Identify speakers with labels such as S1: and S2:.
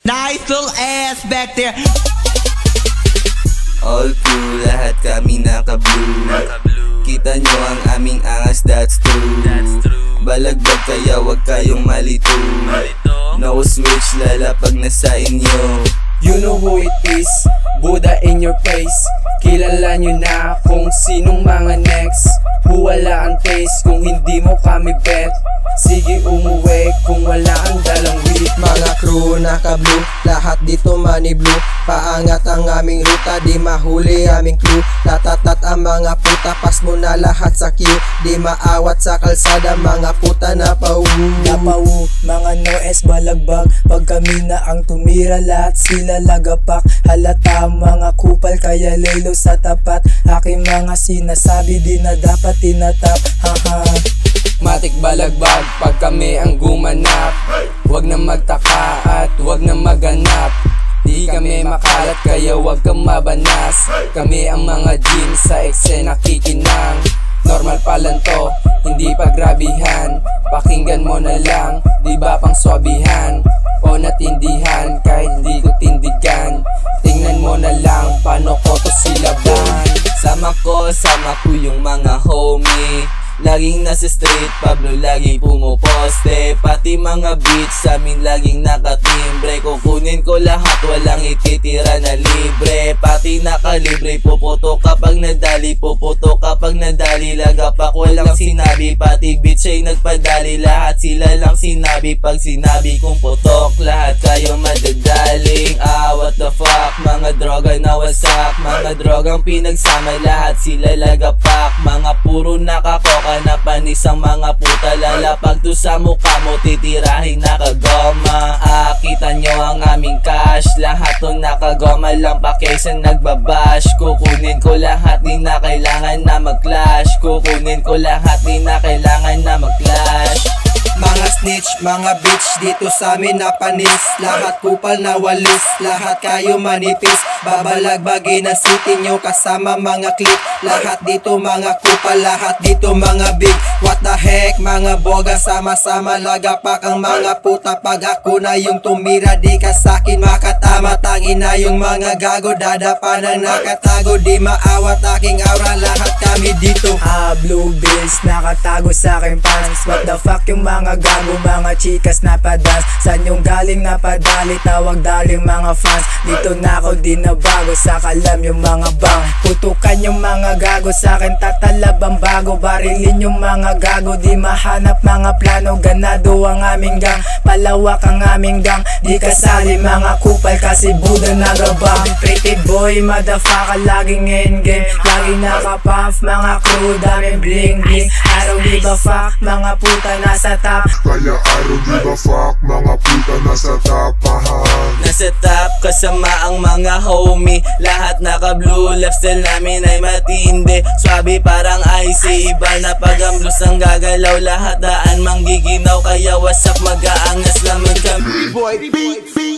S1: Nice little ass back there.
S2: All crew, lahat kami naka-blue. Kita nyo ang aming angas, that's true. Balagbag kaya wag kayong malito. No switch lala pag nasa inyo.
S3: You know who it is, Buddha in your face. Kilala nyo na kung sinong mga next. Wala ang taste kung hindi mo kami bet. Sige umuwi kung wala ang dalang weed.
S4: Mga crew naka-blue, lahat dito money blue. Paangat ang aming ruta, di mahuli aming clue. Tatatat ang mga puta, pas mo na lahat sa queue. Di maawat sa kalsada, mga puta na
S3: Napawu, mga noes balagbag. Pag kami na ang tumira, lahat sila lagapak. Halata mga kupal, kaya lelo sa tapat. Aking mga sinasabi, di na dapat tinatap. Haha. Matik balagbag pag kami ang gumanap. Huwag na magtaka at huwag na maganap. Di kami makalat kaya huwag kang mabanas. Kami ang mga gym sa eksena kikinang. Normal pa lang to, hindi pa grabihan. Pakinggan mo na lang, di ba pang swabihan o natindihan kahit hindi ko tindigan. Tingnan mo na lang paano ko to silaban.
S2: Sama ko yung mga homie. Laging nasa street, Pablo lagi pumuposte. Pati mga beats sa amin laging nakatimbre. Kukunin ko lahat, walang ititira na libre. Pati nakalibre, puputo kapag nadali. Puputo kapag nadali, lagapak walang sinabi. Pati beats ay nagpadali, lahat sila lang sinabi. Pag sinabi kong putok, lahat kayo madadaling. What the fuck, mga droga na wasak. Mga drogang pinagsama, lahat sila lagapak. Mga puro nakakoka na panis ang mga puta. Lalapag to sa mukha mo, titirahin nakagoma. Kita nyo ang aming cash, lahat to nakagoma lang pa kaysa nagbabash. Kukunin ko lahat, di na kailangan na mag-clash. Kukunin ko lahat, di na kailangan na mag-clash.
S4: Mga snitch, mga bitch, dito sa amin na panis. Lahat kupal na walis, lahat kayo manipis. Babalagbagin ang city nyo kasama mga clip. Lahat dito mga kupal, lahat dito mga big. What the heck, mga boga, sama-sama lagapak ang mga puta. Pag ako na yung tumira, di ka sakin makatama. Tangin na yung mga gago, dadapa na nakatago. Di maawat aking aura, lahat kami dito.
S3: Blue bills, nakatago sa aking pants. What the fuck yung mga gago, mga chikas na padans. San yung galing na padali, tawag daling mga fans. Dito na ako di na bago, sa kalam yung mga bang. Putukan yung mga gago, sa akin tatalab ang bago. Barilin yung mga gago, di mahanap mga plano. Ganado ang aming gang, palawak ang aming gang. Di kasali mga kupal kasi Buddha nagabang. Pretty boy, motherfucker, laging endgame. Lagi nakapuff, mga crew, daming bling bling. I don't give a fuck, mga puta nasa top.
S5: Kaya I don't give a fuck, mga puta nasa top.
S2: Nasa top kasama ang mga homie. Lahat naka-blue, lifestyle namin ay matindi. Swabe parang icy, iba na pag-amblos ang gagalaw. Lahat daan manggiginaw, kaya wasak mag-aangas naman kami.
S5: Boy, beat.